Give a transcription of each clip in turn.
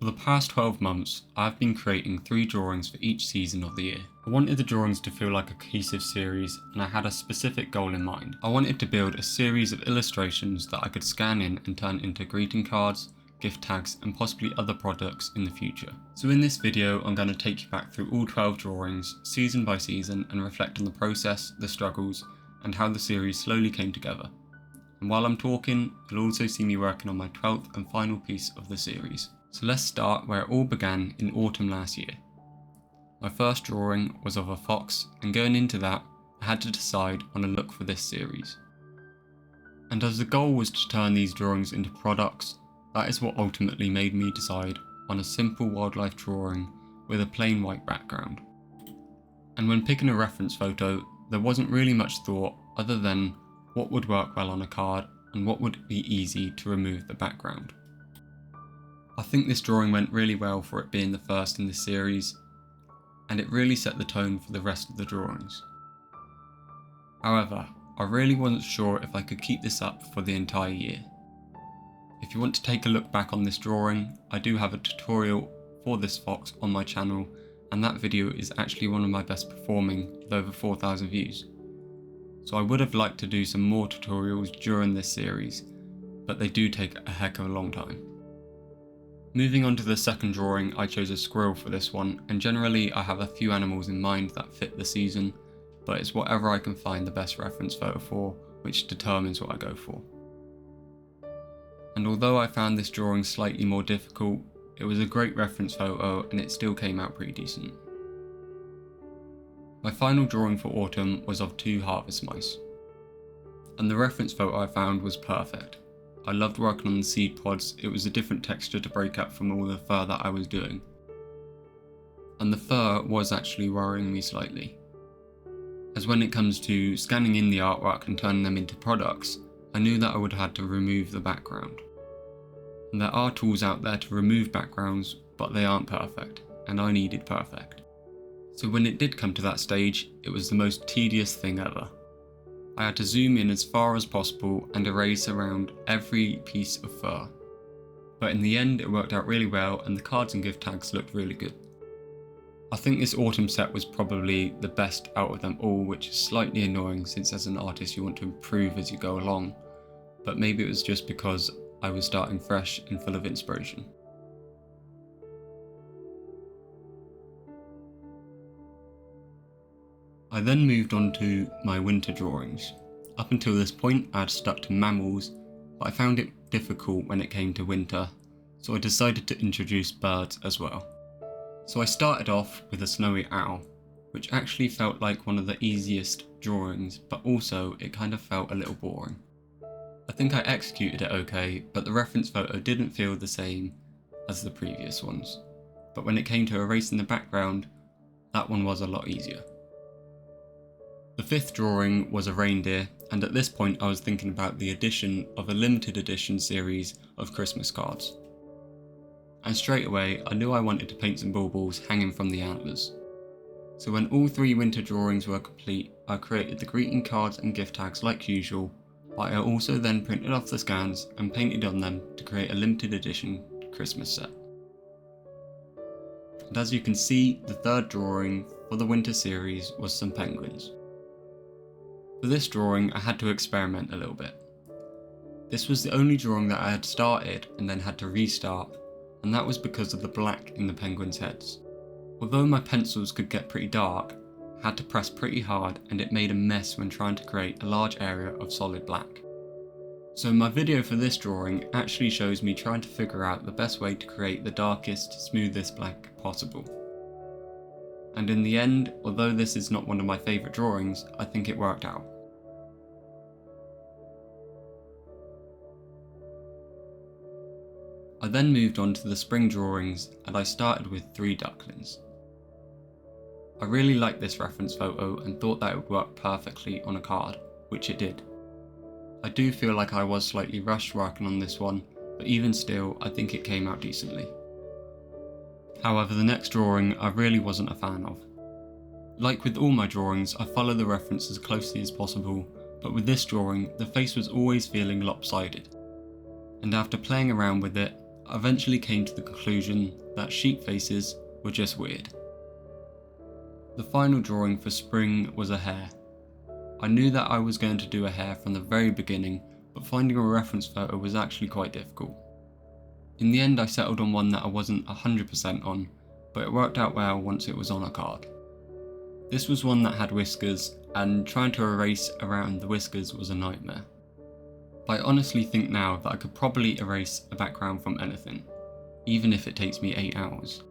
For the past 12 months, I have been creating 3 drawings for each season of the year. I wanted the drawings to feel like a cohesive series, and I had a specific goal in mind. I wanted to build a series of illustrations that I could scan in and turn into greeting cards, gift tags, and possibly other products in the future. So in this video, I'm going to take you back through all 12 drawings, season by season, and reflect on the process, the struggles, and how the series slowly came together. And while I'm talking, you'll also see me working on my 12th and final piece of the series. So let's start where it all began in autumn last year. My first drawing was of a fox, and going into that, I had to decide on a look for this series. And as the goal was to turn these drawings into products, that is what ultimately made me decide on a simple wildlife drawing with a plain white background. And when picking a reference photo, there wasn't really much thought other than what would work well on a card and what would be easy to remove the background. I think this drawing went really well for it being the first in this series, and it really set the tone for the rest of the drawings. However, I really wasn't sure if I could keep this up for the entire year. If you want to take a look back on this drawing, I do have a tutorial for this fox on my channel, and that video is actually one of my best performing with over 4,000 views. So I would have liked to do some more tutorials during this series, but they do take a heck of a long time. Moving on to the second drawing, I chose a squirrel for this one, and generally I have a few animals in mind that fit the season, but it's whatever I can find the best reference photo for, which determines what I go for. And although I found this drawing slightly more difficult, it was a great reference photo and it still came out pretty decent. My final drawing for autumn was of 2 harvest mice, and the reference photo I found was perfect. I loved working on the seed pods, it was a different texture to break up from all the fur that I was doing. And the fur was actually worrying me slightly, as when it comes to scanning in the artwork and turning them into products, I knew that I would have had to remove the background. And there are tools out there to remove backgrounds, but they aren't perfect, and I needed perfect. So when it did come to that stage, it was the most tedious thing ever. I had to zoom in as far as possible and erase around every piece of fur. But in the end it worked out really well and the cards and gift tags looked really good. I think this autumn set was probably the best out of them all, which is slightly annoying since as an artist you want to improve as you go along, but maybe it was just because I was starting fresh and full of inspiration. I then moved on to my winter drawings. Up until this point I had stuck to mammals, but I found it difficult when it came to winter, so I decided to introduce birds as well. So I started off with a snowy owl, which actually felt like one of the easiest drawings, but also it kind of felt a little boring. I think I executed it okay, but the reference photo didn't feel the same as the previous ones. But when it came to erasing the background, that one was a lot easier. The 5th drawing was a reindeer, and at this point I was thinking about the addition of a limited edition series of Christmas cards. And straight away I knew I wanted to paint some baubles hanging from the antlers. So when all 3 winter drawings were complete, I created the greeting cards and gift tags like usual, but I also then printed off the scans and painted on them to create a limited edition Christmas set. And as you can see, the 3rd drawing for the winter series was some penguins. For this drawing I had to experiment a little bit. This was the only drawing that I had started and then had to restart, and that was because of the black in the penguins' heads. Although my pencils could get pretty dark, I had to press pretty hard and it made a mess when trying to create a large area of solid black. So my video for this drawing actually shows me trying to figure out the best way to create the darkest, smoothest black possible. And in the end, although this is not one of my favourite drawings, I think it worked out. I then moved on to the spring drawings and I started with 3 ducklings. I really liked this reference photo and thought that it would work perfectly on a card, which it did. I do feel like I was slightly rushed working on this one, but even still I think it came out decently. However, the next drawing I really wasn't a fan of. Like with all my drawings, I follow the reference as closely as possible, but with this drawing the face was always feeling lopsided. And after playing around with it, I eventually came to the conclusion that sheep faces were just weird. The final drawing for spring was a hare. I knew that I was going to do a hare from the very beginning, but finding a reference photo was actually quite difficult. In the end I settled on one that I wasn't 100% on, but it worked out well once it was on a card. This was one that had whiskers, and trying to erase around the whiskers was a nightmare. But I honestly think now that I could probably erase a background from anything, even if it takes me 8 hours.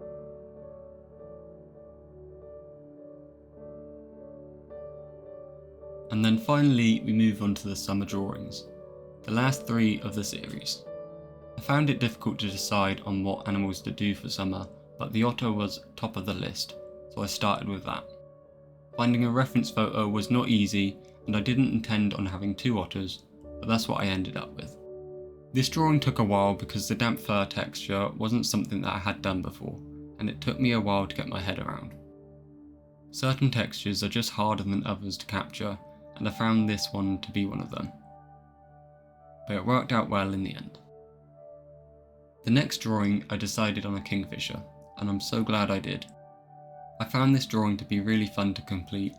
And then finally we move on to the summer drawings, the last 3 of the series. I found it difficult to decide on what animals to do for summer, but the otter was top of the list, so I started with that. Finding a reference photo was not easy, and I didn't intend on having 2 otters, but that's what I ended up with. This drawing took a while because the damp fur texture wasn't something that I had done before, and it took me a while to get my head around. Certain textures are just harder than others to capture, and I found this one to be one of them. But it worked out well in the end. The next drawing I decided on a kingfisher, and I'm so glad I did. I found this drawing to be really fun to complete.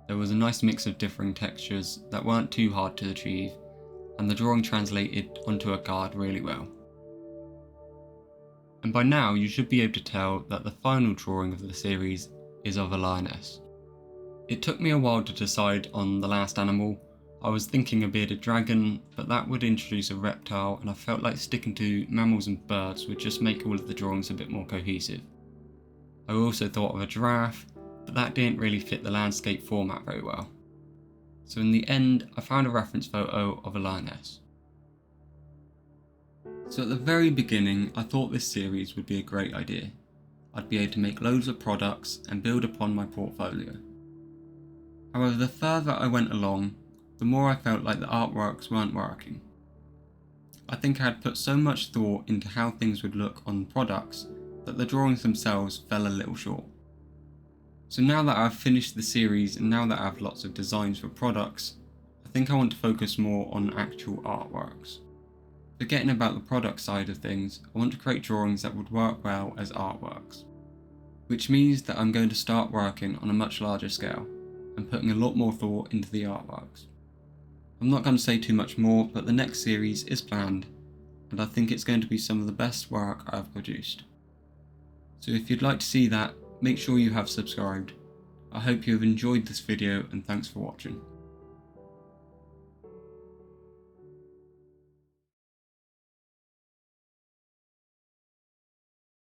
There was a nice mix of differing textures that weren't too hard to achieve, and the drawing translated onto a card really well. And by now you should be able to tell that the final drawing of the series is of a lioness. It took me a while to decide on the last animal. I was thinking a bearded dragon, but that would introduce a reptile, and I felt like sticking to mammals and birds would just make all of the drawings a bit more cohesive. I also thought of a giraffe, but that didn't really fit the landscape format very well. So in the end, I found a reference photo of a lioness. So at the very beginning, I thought this series would be a great idea. I'd be able to make loads of products and build upon my portfolio. However, the further I went along, the more I felt like the artworks weren't working. I think I had put so much thought into how things would look on products that the drawings themselves fell a little short. So now that I've finished the series and now that I have lots of designs for products, I think I want to focus more on actual artworks. Forgetting about the product side of things, I want to create drawings that would work well as artworks. Which means that I'm going to start working on a much larger scale and putting a lot more thought into the artworks. I'm not going to say too much more, but the next series is planned, and I think it's going to be some of the best work I've produced. So if you'd like to see that, make sure you have subscribed. I hope you have enjoyed this video, and thanks for watching.